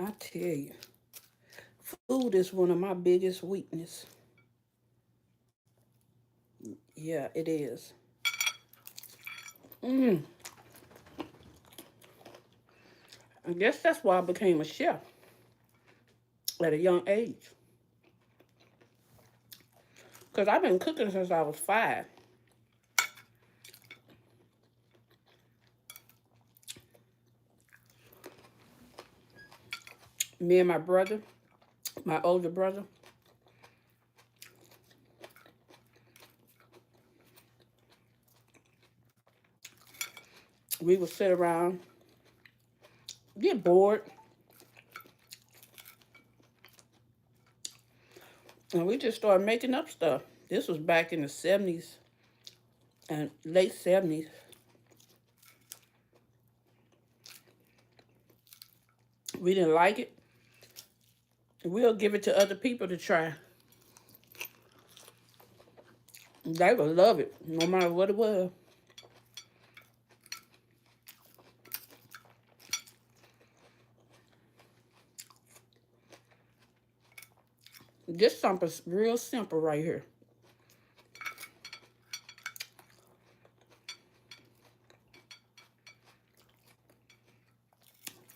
I tell you, food is one of my biggest weakness. Yeah, it is. Mm. I guess that's why I became a chef at a young age. Because I've been cooking since I was 5. Me and my brother, my older brother, we would sit around, get bored, and we just started making up stuff. This was back in the 70s and late 70s. We didn't like it. We'll give it to other people to try. They would love it, no matter what it was. This something's real simple right here.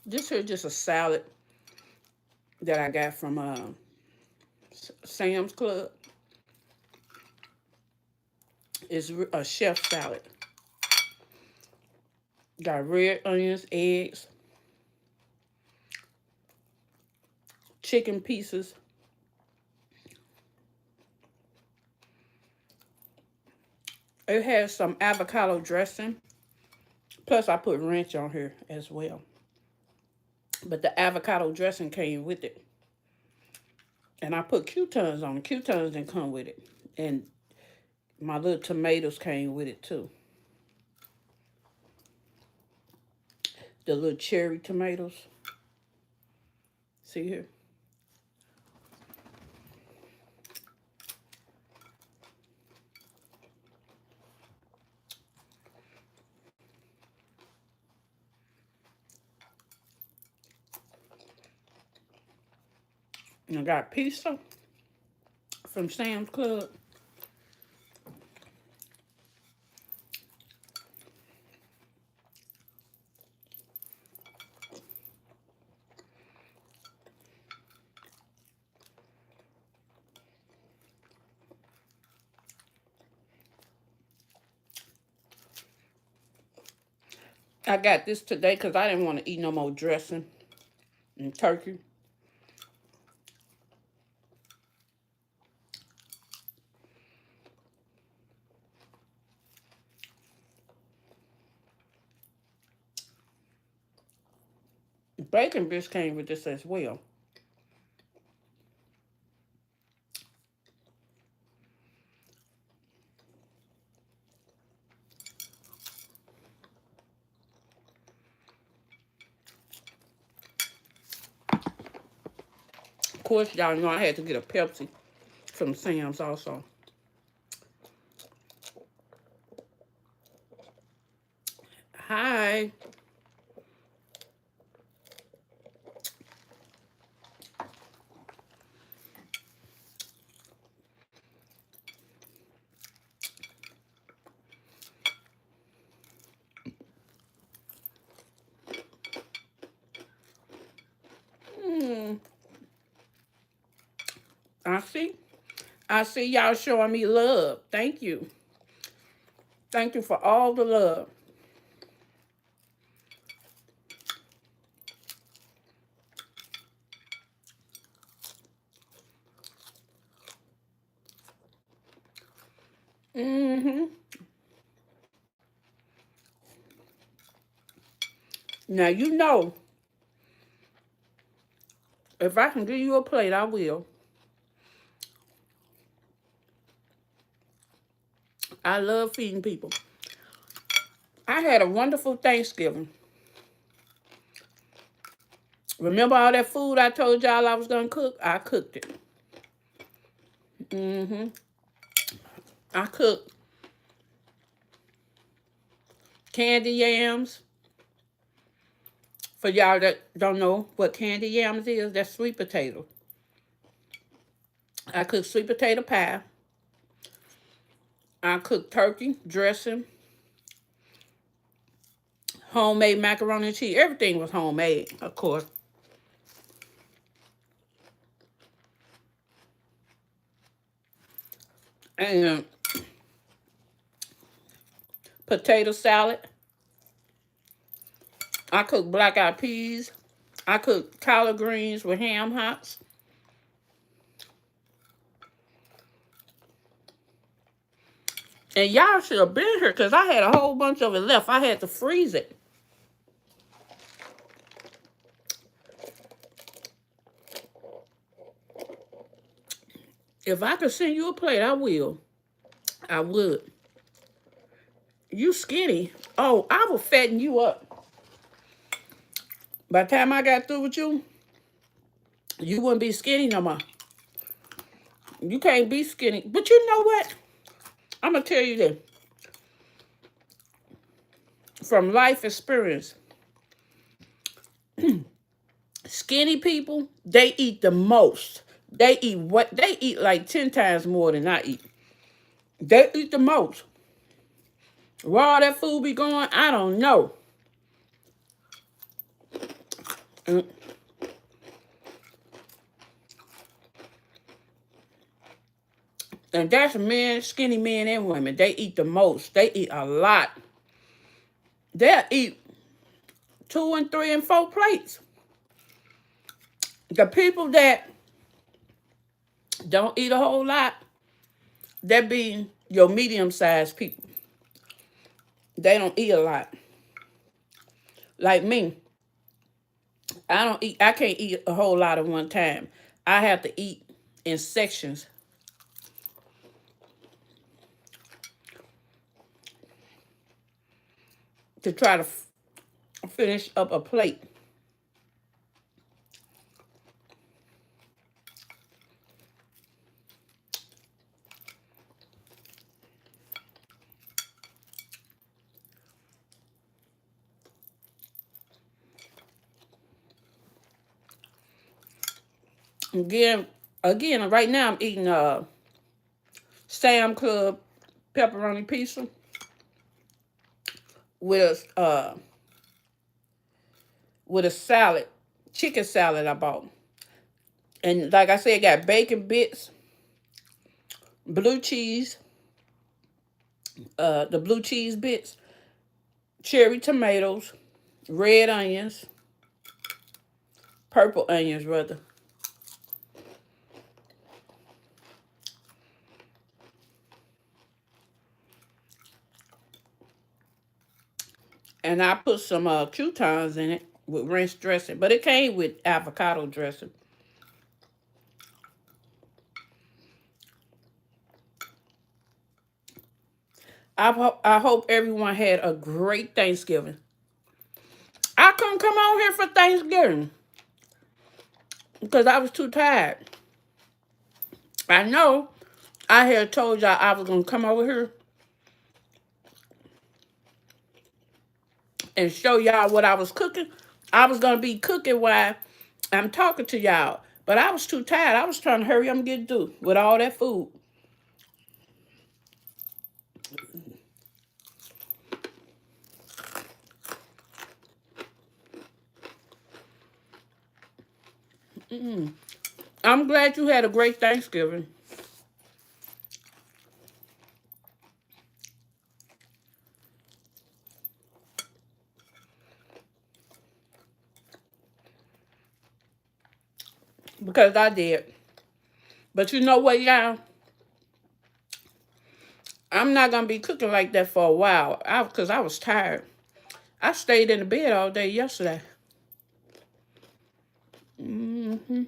This here is just a salad that I got from Sam's Club. It's a chef salad. Got red onions, eggs, chicken pieces. It has some avocado dressing. Plus, I put ranch on here as well. But the avocado dressing came with it. And I put croutons on it. Croutons didn't come with it. And my little tomatoes came with it too. The little cherry tomatoes. See here? And I got pizza from Sam's Club. I got this today because I didn't want to eat no more dressing and turkey. Bacon bits came with this as well. Of course, y'all know I had to get a Pepsi from Sam's also. Hi. Mm, I see. I see y'all showing me love. Thank you. Thank you for all the love. Mm-hmm. Now, you know, if I can give you a plate, I will. I love feeding people. I had a wonderful Thanksgiving. Remember all that food I told y'all I was going to cook? I cooked it. Mm-hmm. I cooked candy yams, For y'all that don't know what candy yams is, that's sweet potato. I cook sweet potato pie. I cook turkey, dressing, homemade macaroni and cheese. Everything was homemade, of course. And potato salad. I cook black eyed peas. I cook collard greens with ham hocks. And y'all should have been here because I had a whole bunch of it left. I had to freeze it. If I could send you a plate, I will. I would. You skinny. Oh, I will fatten you up. By the time I got through with you, you wouldn't be skinny no more. You can't be skinny. But you know what? I'm going to tell you this. From life experience, skinny people, they eat the most. They eat like 10 times more than I eat. They eat the most. Where all that food be going, I don't know. And that's men, skinny men and women. They eat the most. They eat a lot. They'll eat 2 and 3 and 4 plates. The people that don't eat a whole lot, they be your medium-sized people. They don't eat a lot. Like me, I can't eat a whole lot at one time. I have to eat in sections. To try to finish up a plate. Again, right now I'm eating Sam Club pepperoni pizza with a salad, chicken salad I bought. And like I said, it got bacon bits, blue cheese, the blue cheese bits, cherry tomatoes, red onions, purple onions rather. And I put some croutons in it with ranch dressing. But it came with avocado dressing. I hope everyone had a great Thanksgiving. I couldn't come on here for Thanksgiving because I was too tired. I know I had told y'all I was going to come over here and show y'all what I was cooking. I was going to be cooking while I'm talking to y'all. But I was too tired. I was trying to hurry up and get through with all that food. I'm glad you had a great Thanksgiving. Because I did. But you know what, y'all? I'm not going to be cooking like that for a while. Because I was tired. I stayed in the bed all day yesterday. Mm-hmm.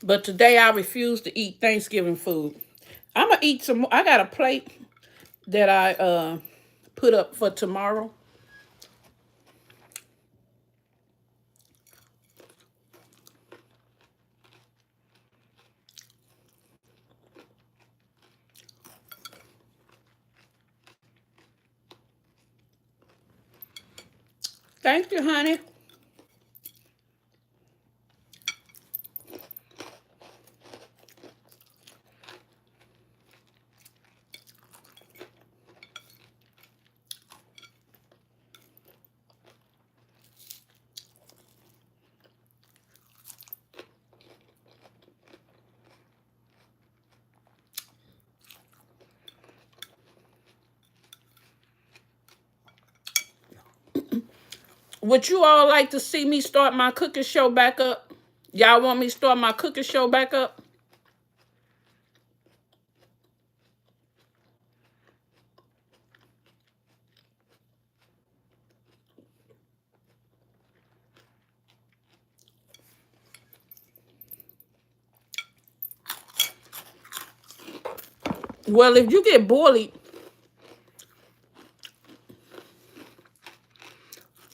But today I refuse to eat Thanksgiving food. I'm gonna eat some more. I got a plate that I put up for tomorrow. Thank you, honey. Would you all like to see me start my cooking show back up? Y'all want me to start my cooking show back up? Well, if you get bullied,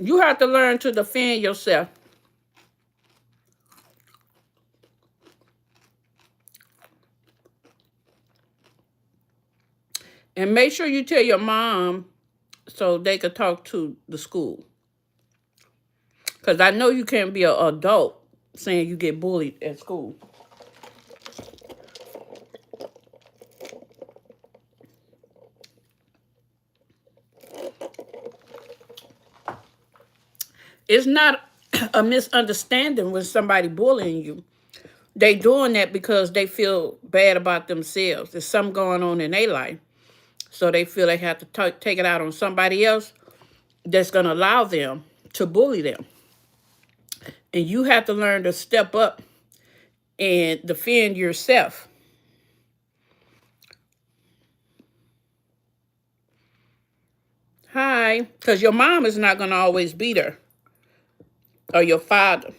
you have to learn to defend yourself. And make sure you tell your mom so they could talk to the school. Because I know you can't be an adult saying you get bullied at school. It's not a misunderstanding when somebody bullying you. They doing that because they feel bad about themselves. There's something going on in their life. So they feel they have to take it out on somebody else that's going to allow them to bully them. And you have to learn to step up and defend yourself. Hi. Because your mom is not going to always be there. Or your father.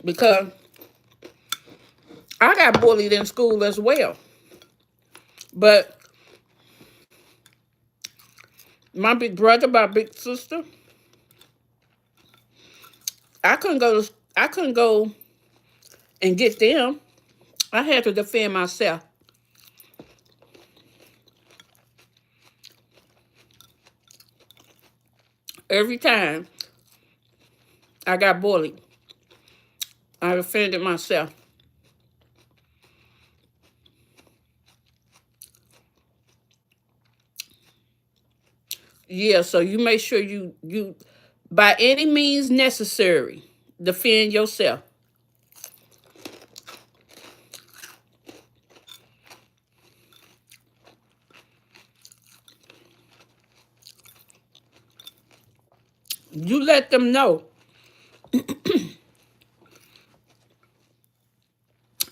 Because I got bullied in school as well. But my big brother, my big sister, I couldn't go and get them. I had to defend myself. Every time I got bullied, I defended myself. Yeah, so you make sure you by any means necessary, defend yourself. You let them know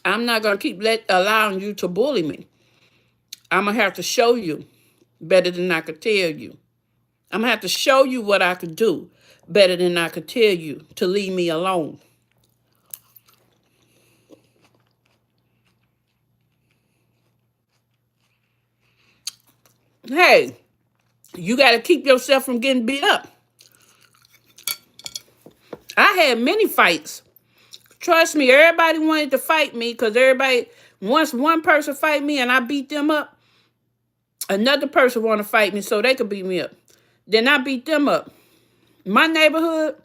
I'm not gonna keep allowing you to bully me. I'm gonna have to show you better than I could tell you. I'm gonna have to show you what I could do better than I could tell you to leave me alone. Hey, you got to keep yourself from getting beat up. I had many fights. Trust me, everybody wanted to fight me because once one person fight me and I beat them up, another person want to fight me so they could beat me up. Then I beat them up. My neighborhood,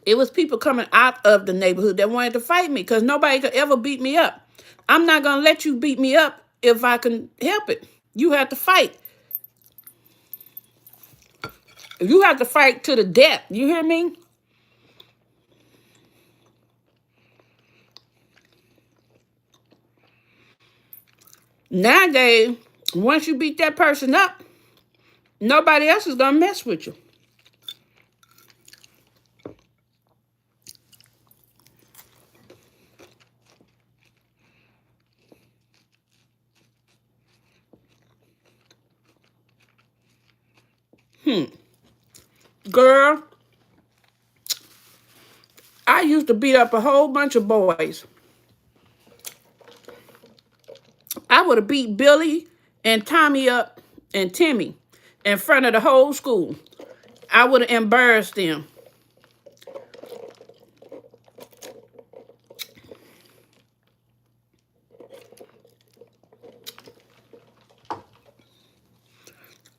it was people coming out of the neighborhood that wanted to fight me because nobody could ever beat me up. I'm not going to let you beat me up if I can help it. You have to fight. You have to fight to the death. You hear me? Nowadays, once you beat that person up, nobody else is going to mess with you. Girl, I used to beat up a whole bunch of boys. I would have beat Billy and Tommy up and Timmy in front of the whole school. I would have embarrassed them.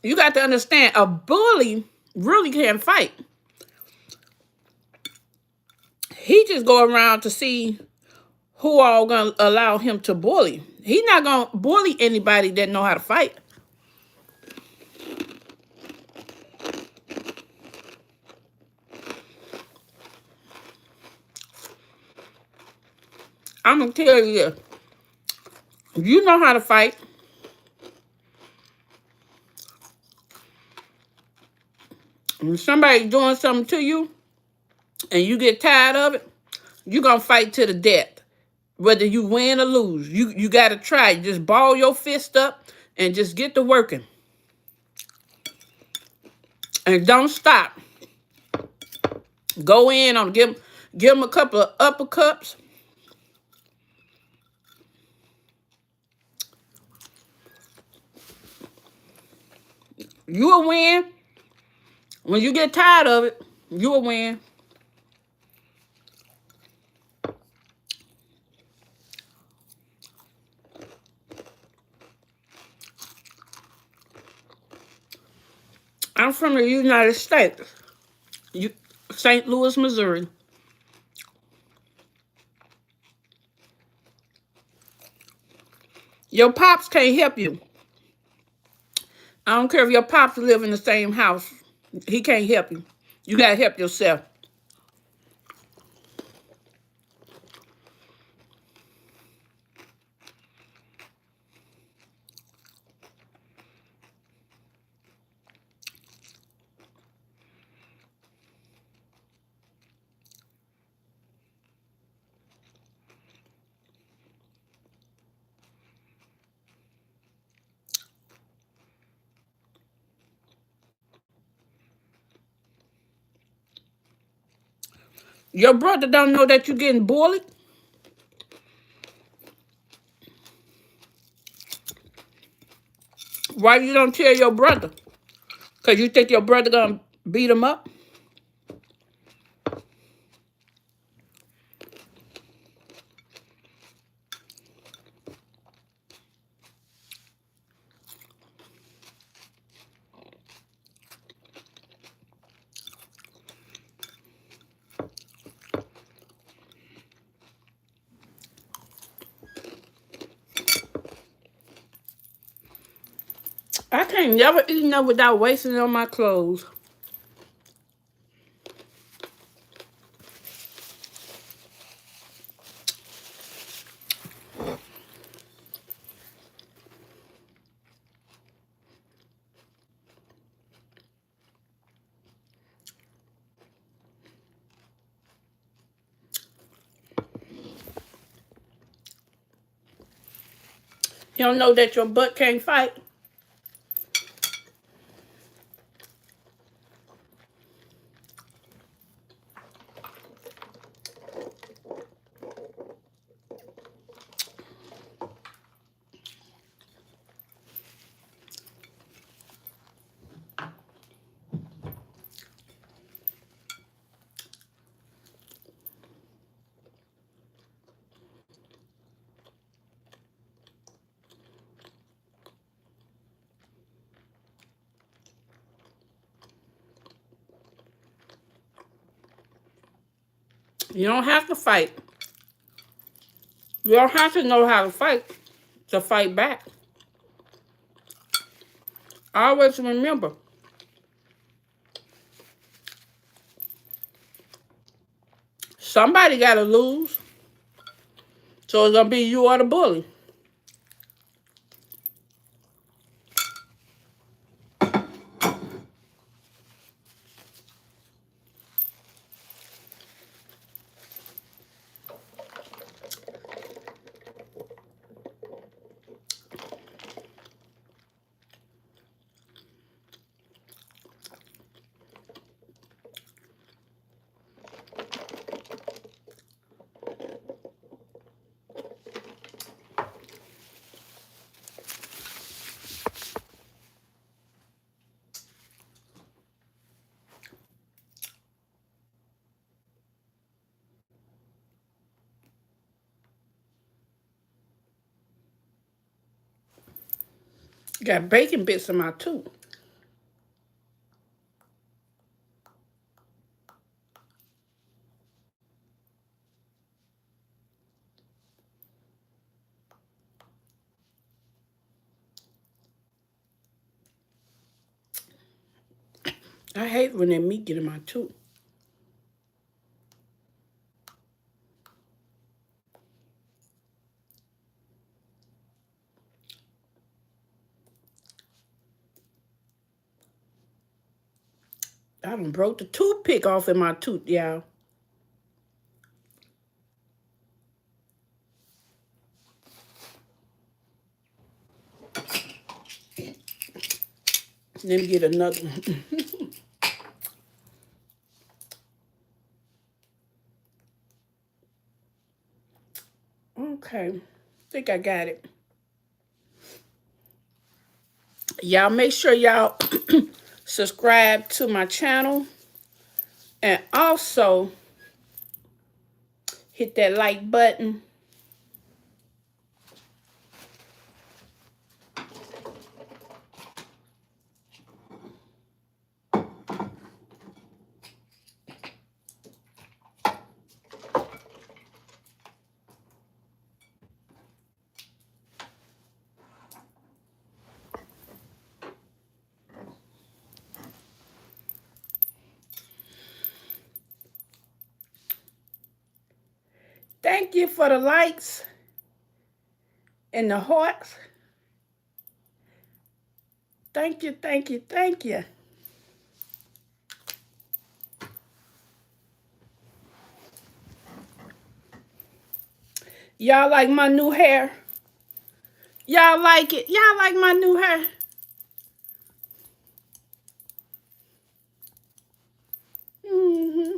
You got to understand, a bully really can't fight. He just go around to see who all gonna allow him to bully. He not gonna bully anybody that know how to fight. I'm gonna tell you this. If you know how to fight, and somebody doing something to you, and you get tired of it, you're gonna fight to the death. Whether you win or lose, you gotta try. Just ball your fist up and just get to working. And don't stop. Go in on give them a couple of uppercuts. You will win. When you get tired of it, you will win. I'm from the United States, St. Louis, Missouri. Your pops can't help you. I don't care if your pops live in the same house. He can't help you. You gotta help yourself. Your brother don't know that you're getting bullied. Why you don't tell your brother? Because you think your brother gonna beat him up? I can't never eat enough without wasting it on my clothes. You don't know that your butt can't fight? You don't have to fight. You don't have to know how to fight back. Always remember, somebody got to lose. So it's going to be you or the bully. Got bacon bits in my tooth. I hate when that meat get in my tooth. I done broke the toothpick off in my tooth, y'all. Let me get another one. Okay, I think I got it. Y'all make sure y'all subscribe to my channel and also hit that like button. Thank you for the likes and the hearts. Thank you, thank you, thank you. Y'all like my new hair? Y'all like it? Y'all like my new hair? Mm-hmm.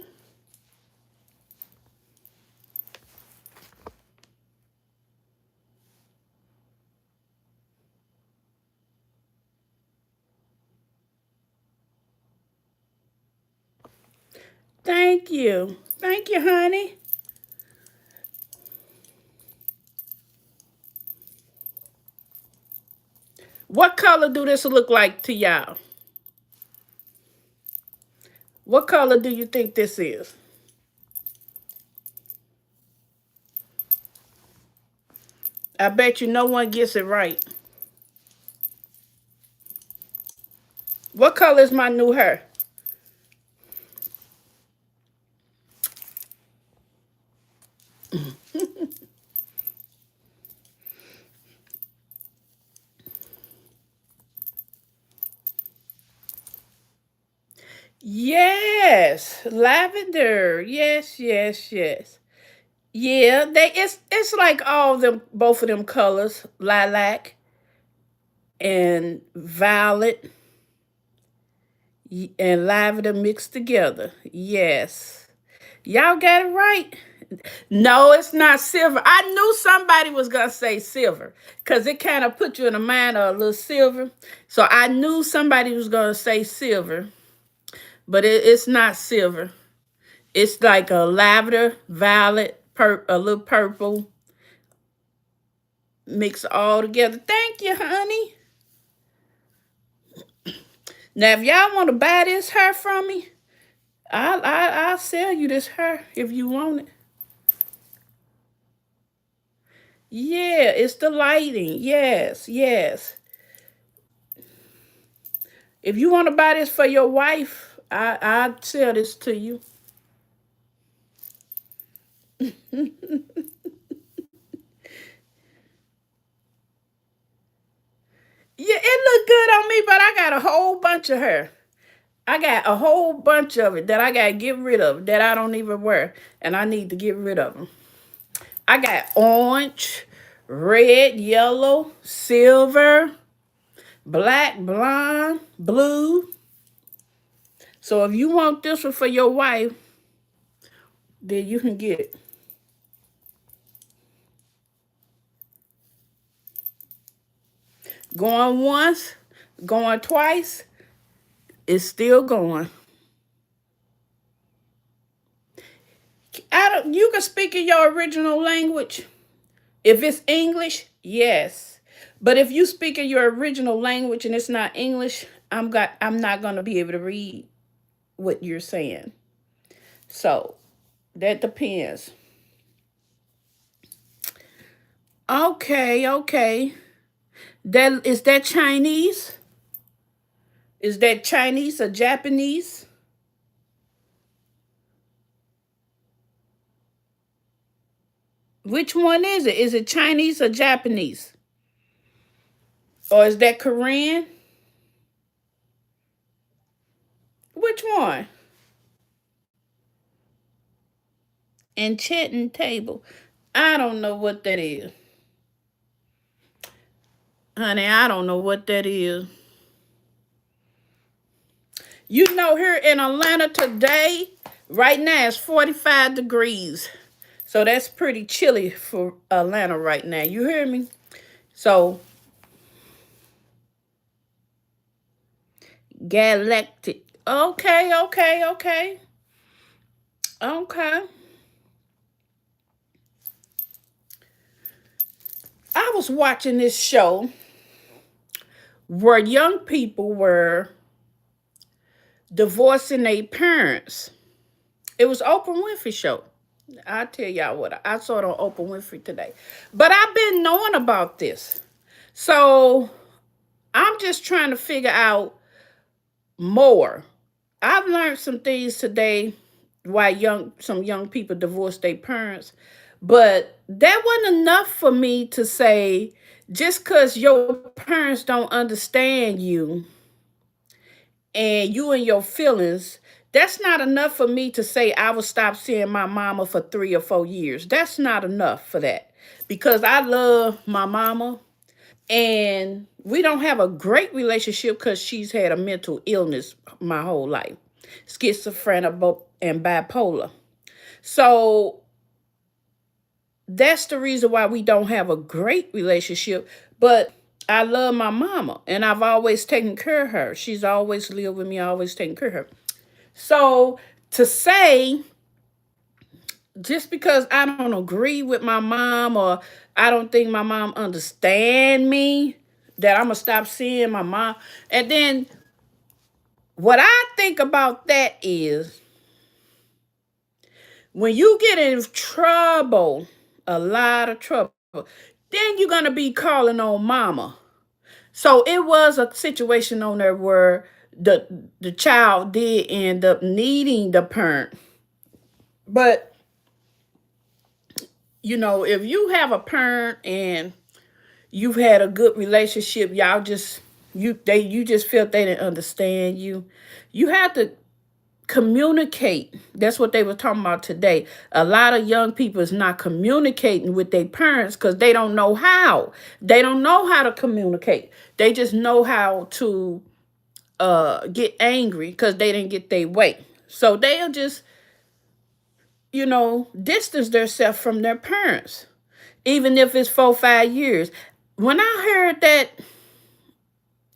Thank you. Thank you, honey. What color do this look like to y'all? What color do you think this is? I bet you no one gets it right. What color is my new hair? Yes, lavender. Yes, yes, yes. Yeah, it's like all them both of them colors, lilac and violet and lavender mixed together. Yes. Y'all got it right. No, it's not silver. I knew somebody was gonna say silver because it kind of put you in the mind of a little silver. So I knew somebody was gonna say silver, but it's not silver. It's like a lavender, violet, a little purple, mixed all together. Thank you, honey. Now, if y'all want to buy this hair from me, I'll sell you this hair if you want it. Yeah, it's the lighting. Yes, yes. If you want to buy this for your wife, I'll sell this to you. Yeah, it look good on me, but I got a whole bunch of hair. I got a whole bunch of it that I got to get rid of that I don't even wear, and I need to get rid of them. I got orange, red, yellow, silver, black, blonde, blue. So if you want this one for your wife, then you can get it. Going once, going twice, it's still going. You can speak in your original language. If it's English, yes. But if you speak in your original language and it's not English, I'm not gonna be able to read what you're saying. So that depends. Okay, okay. That is that Chinese? Is that Chinese or Japanese? Which one is it? Is it Chinese or Japanese? Or is that Korean? Which one? Enchanting table. I don't know what that is. Honey, I don't know what that is. You know, here in Atlanta today, right now it's 45 degrees. So that's pretty chilly for Atlanta right now. You hear me? So, galactic. Okay, okay, okay. Okay. I was watching this show where young people were divorcing their parents. It was Oprah Winfrey show. I tell y'all what I saw it on Oprah Winfrey today. But I've been knowing about this. So I'm just trying to figure out more. I've learned some things today why some young people divorce their parents, but that wasn't enough for me to say just because your parents don't understand you and you and your feelings, that's not enough for me to say I will stop seeing my mama for 3 or 4 years. That's not enough for that because I love my mama and we don't have a great relationship because she's had a mental illness my whole life, schizophrenic and bipolar. So that's the reason why we don't have a great relationship. But I love my mama and I've always taken care of her. She's always lived with me, always taken care of her. So to say just because I don't agree with my mom or I don't think my mom understand me, that I'm gonna stop seeing my mom. And then what I think about that is when you get in trouble, a lot of trouble, then you're gonna be calling on mama. So it was a situation on there where the child did end up needing the parent. But you know, if you have a parent and you've had a good relationship, y'all just you just felt they didn't understand you. You have to communicate. That's what they were talking about today. A lot of young people is not communicating with their parents because they don't know how. They don't know how to communicate. They just know how to get angry because they didn't get their way. So they'll just, distance themselves from their parents, even if it's 4, 5 years. When I heard that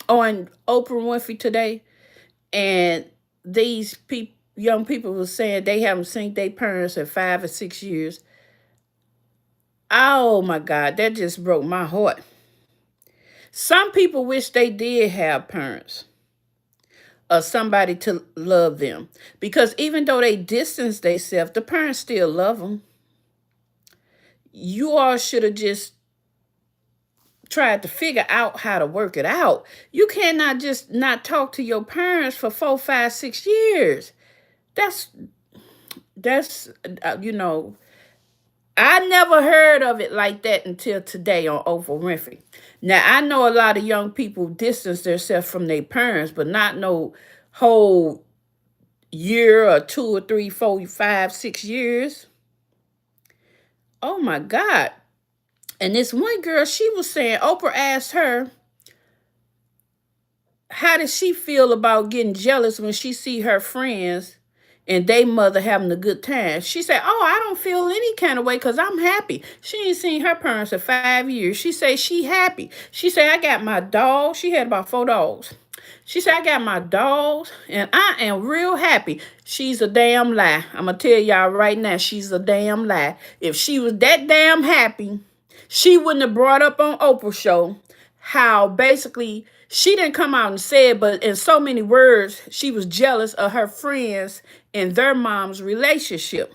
on Oprah Winfrey today, and these young people were saying they haven't seen their parents in 5 or 6 years. Oh my God, that just broke my heart. Some people wish they did have parents or somebody to love them because even though they distance themselves, the parents still love them. You all should have just tried to figure out how to work it out. You cannot just not talk to your parents for 4, 5, 6 years. That's that's you know I never heard of it like that until today on Oprah Winfrey. Now I know a lot of young people distance themselves from their parents, but not no whole year or 2 or 3, 4, 5, 6 years. Oh my God. And this one girl, she was saying, Oprah asked her, how does she feel about getting jealous when she see her friends and they mother having a good time? She said, oh, I don't feel any kind of way because I'm happy. She ain't seen her parents in 5 years. She said she happy. She said, I got my dog. She had about 4 dogs. She said, I got my dogs and I am real happy. She's a damn lie. I'm going to tell y'all right now, she's a damn lie. If she was that damn happy, she wouldn't have brought up on Oprah show how basically she didn't come out and say it, but in so many words, she was jealous of her friends and their mom's relationship.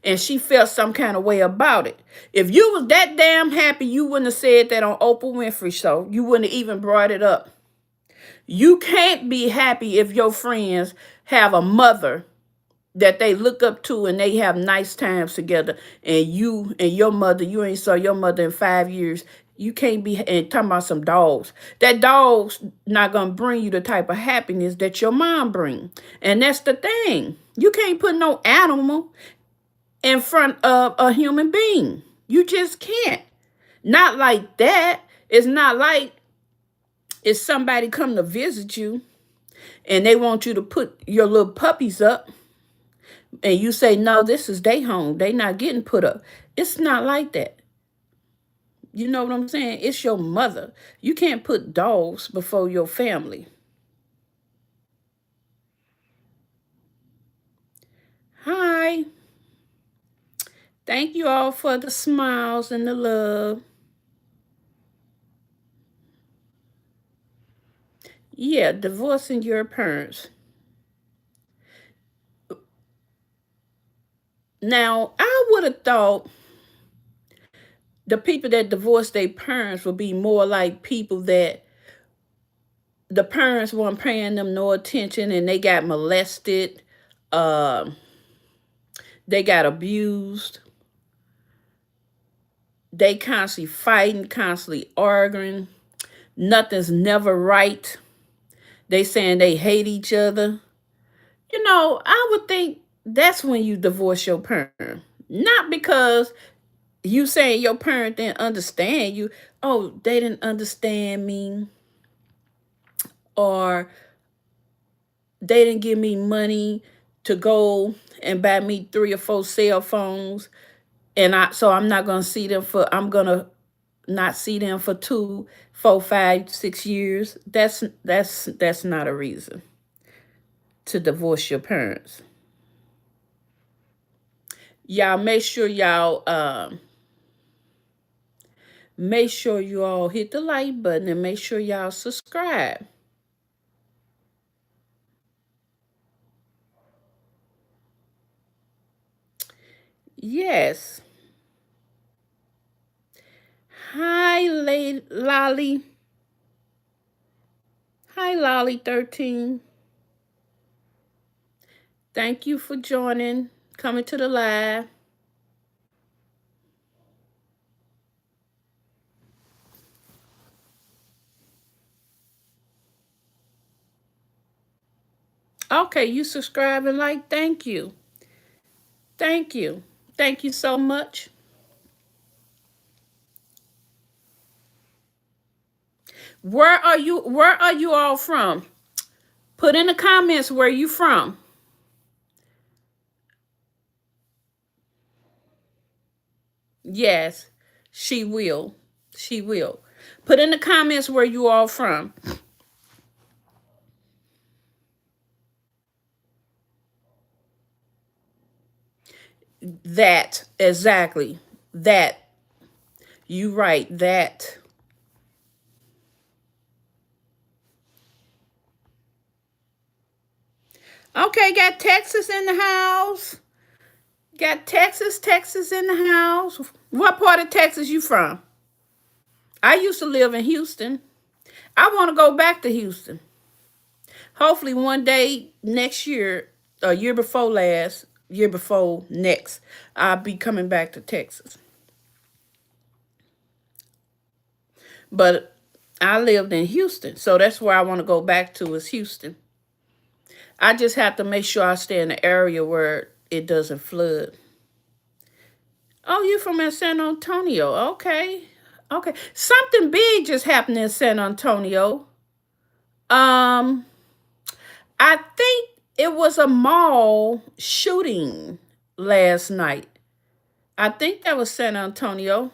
And she felt some kind of way about it. If you was that damn happy, you wouldn't have said that on Oprah Winfrey show. You wouldn't have even brought it up. You can't be happy if your friends have a mother that they look up to and they have nice times together, and you and your mother, you ain't saw your mother in 5 years. You can't be and talking about some dogs. That dog's not gonna bring you the type of happiness that your mom bring. And that's the thing. You can't put no animal in front of a human being. You just can't. Not like that. It's not like if somebody come to visit you and they want you to put your little puppies up and you say, no, this is their home. They not getting put up. It's not like that. You know what I'm saying? It's your mother. You can't put dogs before your family. Hi. Thank you all for the smiles and the love. Yeah, divorcing your parents. Now, I would have thought the people that divorce their parents would be more like people that the parents weren't paying them no attention and they got molested, uh, they got abused, they constantly fighting, constantly arguing, nothing's never right. They saying they hate each other. You know, I would think that's when you divorce your parent. Not because you saying your parent didn't understand you. Oh, they didn't understand me, or they didn't give me money to go and buy me 3 or 4 cell phones, and I'm not gonna see them for I'm gonna not see them for 2, 4, 5, 6 years. That's not a reason to divorce your parents. Y'all make sure you all hit the like button and make sure y'all subscribe. Yes. Hi, Lolly. Hi, Lolly13. Thank you for joining, coming to the live. Okay, you subscribe and like. Thank you. Thank you. Thank you so much. Where are you all from? Put in the comments where you from. Yes, she will. She will. Put in the comments where you all from. That, exactly. That. You right, that. Okay, got Texas in the house. Got Texas in the house. What part of Texas you from? I used to live in Houston. I want to go back to Houston. Hopefully one day next year, a year before last, year before next, I'll be coming back to Texas. But I lived in Houston, so that's where I want to go back to is Houston. I just have to make sure I stay in the area where it doesn't flood. Oh, you from in San Antonio. Okay. Okay. Something big just happened in San Antonio. Um, I think it was a mall shooting last night. I think that was San Antonio.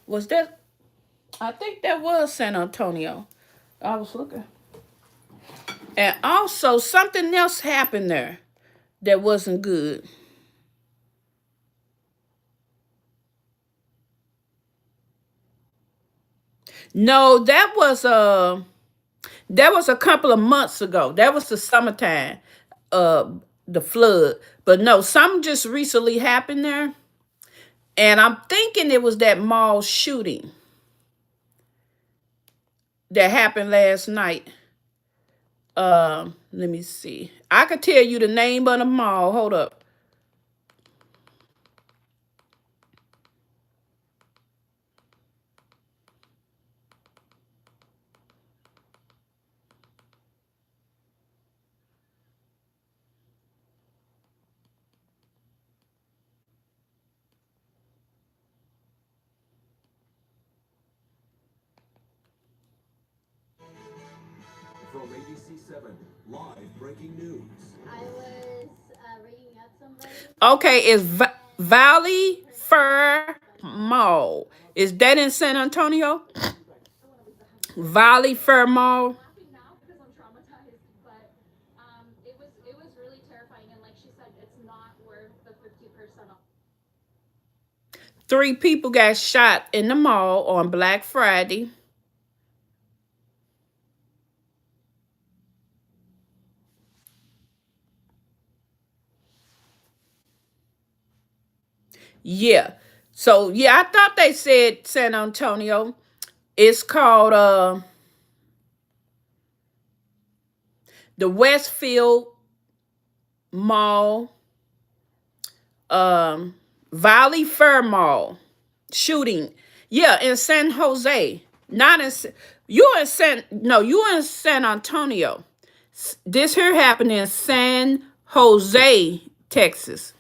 Was that? I think that was San Antonio. I was looking. And also, something else happened there that wasn't good. No, that was a couple of months ago. That was the summertime, uh, the flood. But no, something just recently happened there, and I'm thinking it was that mall shooting that happened last night. Let me see. I could tell you the name of the mall. Hold up. From ABC7, live breaking news. I was ringing up somebody. Okay, it's Valley Fair Mall. Is that in San Antonio? Valley Fair Mall. Laughing now because I'm traumatized, but it was really terrifying. And like she said, it's not worth the 50% off. 3 people got shot in the mall on Black Friday. Yeah. So yeah, I thought they said San Antonio. It's called the Westfield Mall, um Valley Fair Mall shooting. Yeah, in San Jose. Not in you in San no, you in San Antonio. This here happened in San Jose, Texas.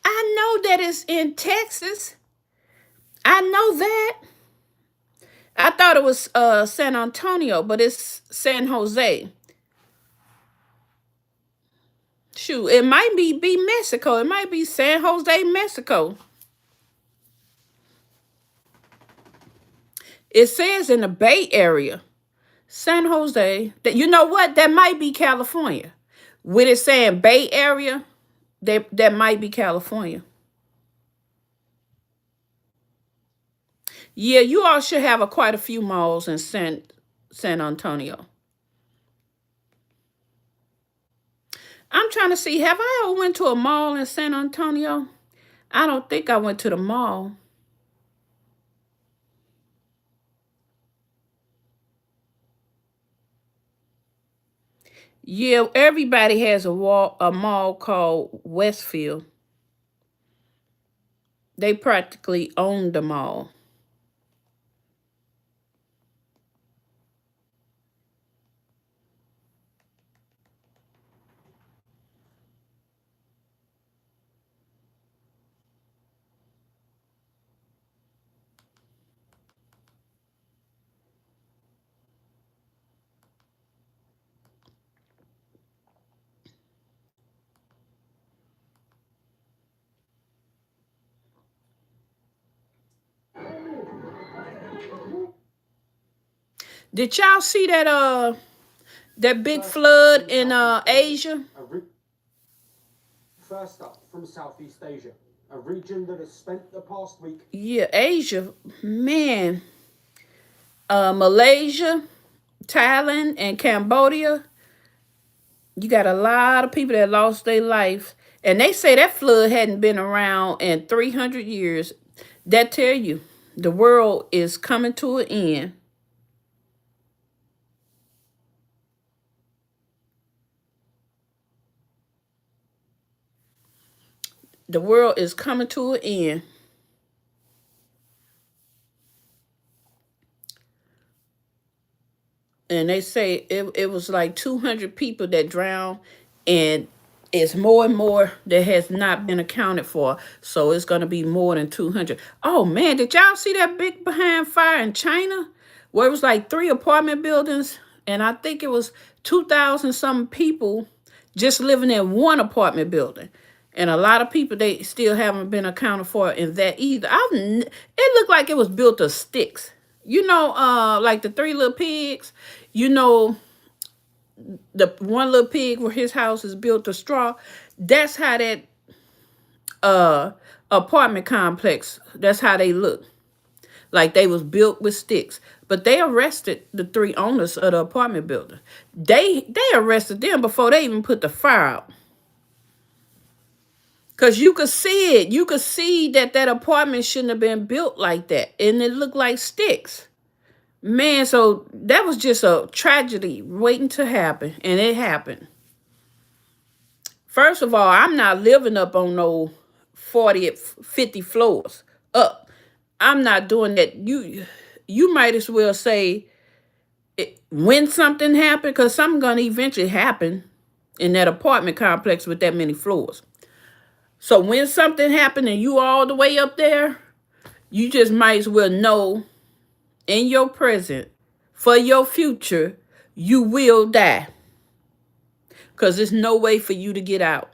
I know that it's in Texas. I know that. I thought it was San Antonio, but it's San Jose. Shoot, it might be Mexico. It might be San Jose, Mexico. It says in the Bay Area, San Jose. That you know what? That might be California. With it saying Bay Area, that might be California. Yeah, you all should have quite a few malls in San Antonio. I'm trying to see, have I ever went to a mall in San Antonio? I don't think I went to the mall. Yeah, everybody has a mall called Westfield. They practically own the mall. Did y'all see that big flood in Asia? First up, from Southeast Asia, a region that has spent the past week. Yeah, Asia, man. Malaysia, Thailand, and Cambodia. You got a lot of people that lost their life, and they say that flood hadn't been around in 300 years. That tell you the world is coming to an end. The world is coming to an end. And they say it was like 200 people that drowned, and it's more and more that has not been accounted for, so it's going to be more than 200. Oh man, did y'all see that big behind fire in China where it was like 3 apartment buildings, and I think it was 2,000 some people just living in one apartment building, and a lot of people they still haven't been accounted for in that either. It looked like it was built of sticks, like the Three Little Pigs. You know, the one little pig where his house is built of straw. That's how that apartment complex, that's how they look. Like they was built with sticks. But they arrested the 3 owners of the apartment building. They arrested them before they even put the fire out. Because you could see it. You could see that that apartment shouldn't have been built like that. And it looked like sticks. Man, so that was just a tragedy waiting to happen. And it happened. First of all, I'm not living up on no 40, 50 floors up. I'm not doing that. You might as well say when something happened, because something going to eventually happen in that apartment complex with that many floors. So when something happened and you all the way up there, you just might as well know in your present, for your future, you will die. Because there's no way for you to get out.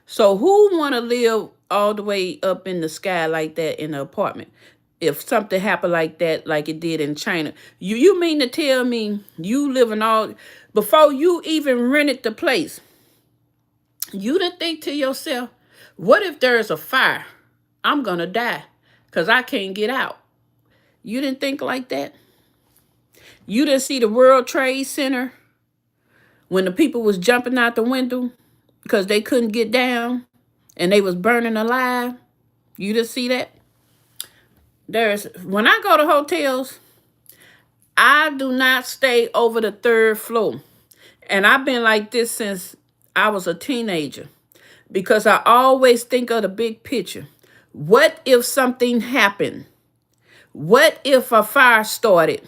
So who want to live all the way up in the sky like that in an apartment? If something happened like that, like it did in China, you mean to tell me you living all, before you even rented the place, you didn't think to yourself, what if there's a fire? I'm going to die because I can't get out. You didn't think like that? You didn't see the World Trade Center when the people was jumping out the window because they couldn't get down and they was burning alive? You didn't see that? When I go to hotels, I do not stay over the 3rd floor. And I've been like this since I was a teenager because I always think of the big picture. What if something happened? What if a fire started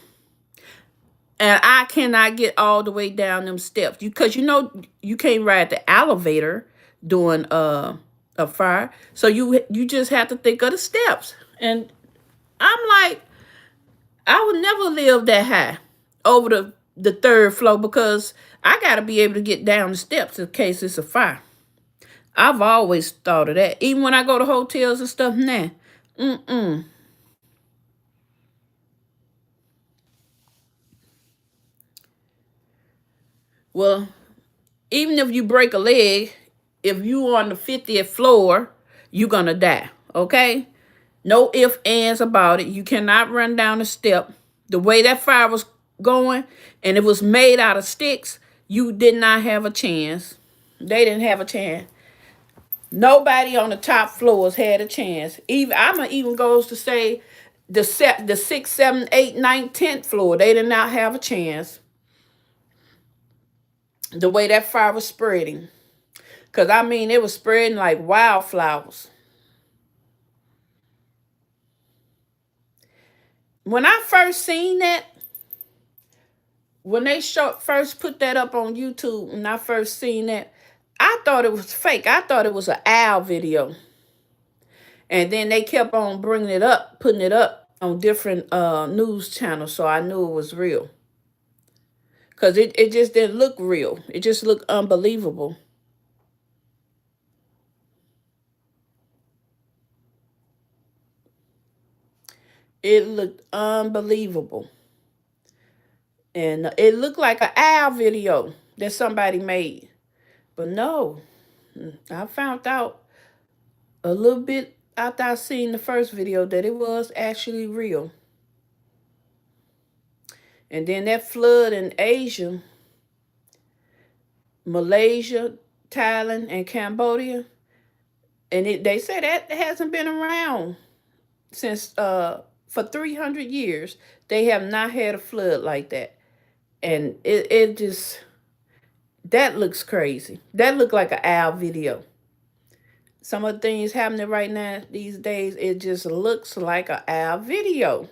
and I cannot get all the way down them steps? Because you can't ride the elevator during a fire. So you just have to think of the steps. And I'm like, I would never live that high over the 3rd floor because I got to be able to get down the steps in case it's a fire. I've always thought of that. Even when I go to hotels and stuff now. Well, even if you break a leg, if you on the 50th floor, you're going to die. Okay? No ifs, ands about it. You cannot run down the step. The way that fire was going, and it was made out of sticks, you did not have a chance. They didn't have a chance. Nobody on the top floors had a chance. Even goes to say the 6th, 7th, 8th, 9th, 10th floor, they did not have a chance. The way that fire was spreading. Because, I mean, it was spreading like wildflowers. When I first seen that, when they first put that up on YouTube, and I first seen that, I thought it was fake. I thought it was an owl video. And then they kept on bringing it up, putting it up on different news channels, so I knew it was real. Because it just didn't look real. It just looked unbelievable. It looked unbelievable. And it looked like an owl video that somebody made. But no, I found out a little bit after I seen the first video that it was actually real. And then that flood in Asia, Malaysia, Thailand, and Cambodia, and they say that hasn't been around since for 300 years. They have not had a flood like that. And it just, that looks crazy. That looked like an owl video. Some of the things happening right now these days, it just looks like an owl video.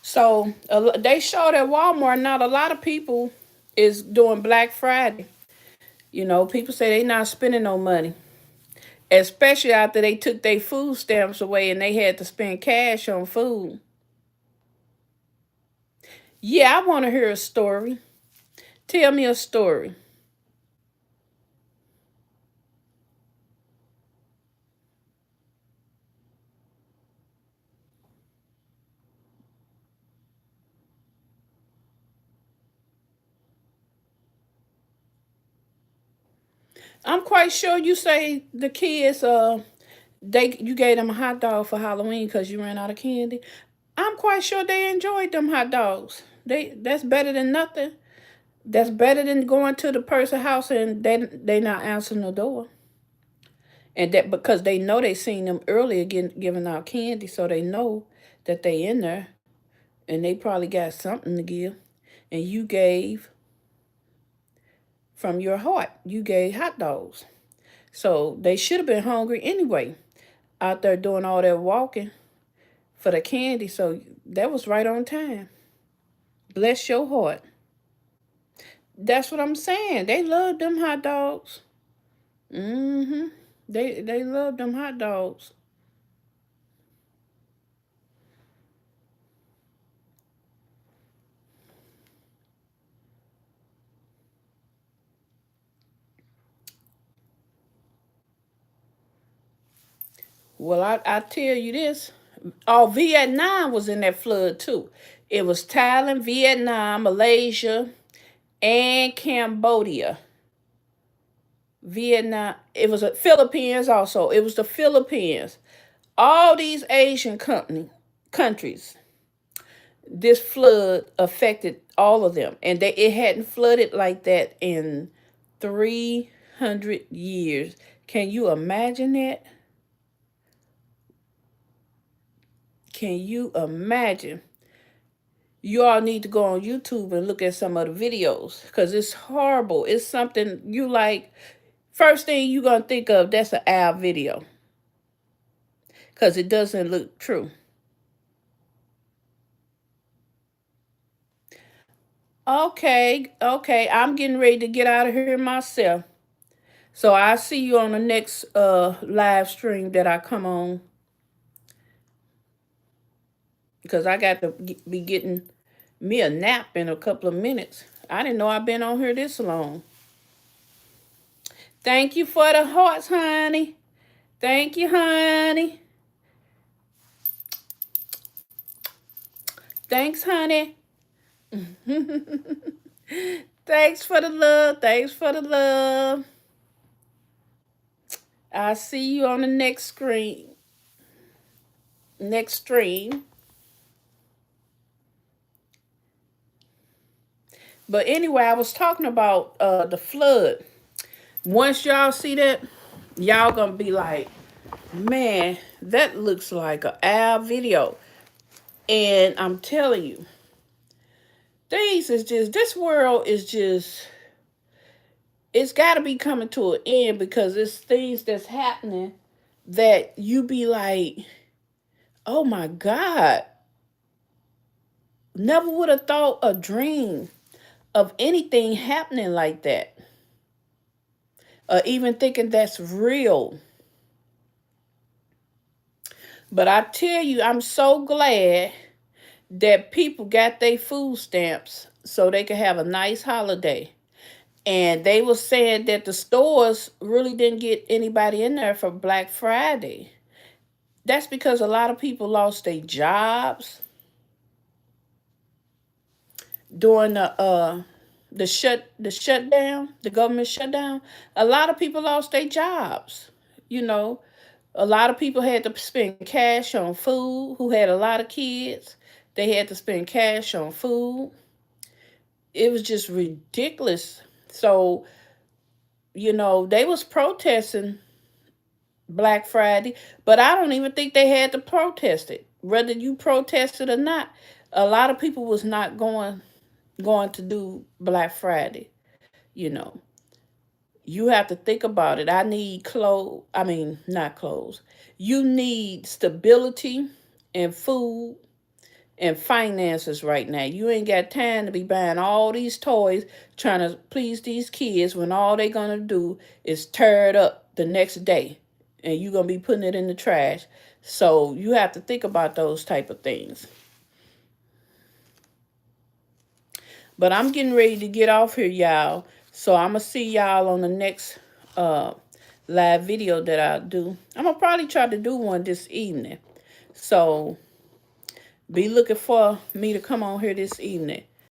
So they showed at Walmart, not a lot of people is doing Black Friday. People say they not spending no money, especially after they took their food stamps away and they had to spend cash on food. Yeah, I want to hear a story. Tell me a story. I'm quite sure you say the kids they you gave them a hot dog for Halloween because you ran out of candy. I'm quite sure they enjoyed them hot dogs. That's better than nothing. That's better than going to the person's house and they not answering the door. And that because they know they seen them earlier giving out candy, so they know that they in there and they probably got something to give. And you gave from your heart. You gave hot dogs. So they should have been hungry anyway, out there doing all that walking for the candy. So that was right on time. Bless your heart. That's what I'm saying. They love them hot dogs. Mm-hmm. They love them hot dogs. Well, I tell you this. Oh, Vietnam was in that flood too. It was Thailand, Vietnam, Malaysia, and Cambodia. Vietnam. It was the Philippines also. It was the Philippines. All these Asian countries. This flood affected all of them, and it hadn't flooded like that in 300 years. Can you imagine that? Can you imagine? You all need to go on YouTube and look at some of the videos because it's horrible. It's something you like. First thing you gonna think of, that's an Al video because it doesn't look true. Okay, okay, I'm getting ready to get out of here myself. So I'll see you on the next live stream that I come on because I got to be getting me a nap in a couple of minutes. I didn't know I've been on here this long. Thank you for the hearts, honey. Thank you, honey. Thanks, honey. Thanks for the love. Thanks for the love. I'll see you on the next screen. Next stream. But anyway, I was talking about the flood. Once y'all see that, y'all gonna be like, man, that looks like a Al video. And I'm telling you, this world is just, it's got to be coming to an end because it's things that's happening that you be like, oh my God, never would have thought a dream of anything happening like that. Even thinking that's real. But I tell you, I'm so glad that people got their food stamps so they could have a nice holiday. And they were saying that the stores really didn't get anybody in there for Black Friday. That's because a lot of people lost their jobs during the shutdown, the government shutdown. A lot of people lost their jobs. You know, a lot of people had to spend cash on food. Who had a lot of kids, they had to spend cash on food. It was just ridiculous. So they was protesting Black Friday, but I don't even think they had to protest it. Whether you protested or not, a lot of people was not going to do Black Friday. You know, you have to think about it. I need clothes. I mean, not clothes. You need stability and food and finances right now. You ain't got time to be buying all these toys trying to please these kids when all they gonna do is tear it up the next day and you gonna be putting it in the trash. So you have to think about those type of things. But I'm getting ready to get off here, y'all. So I'm going to see y'all on the next live video that I do. I'm going to probably try to do one this evening. So be looking for me to come on here this evening.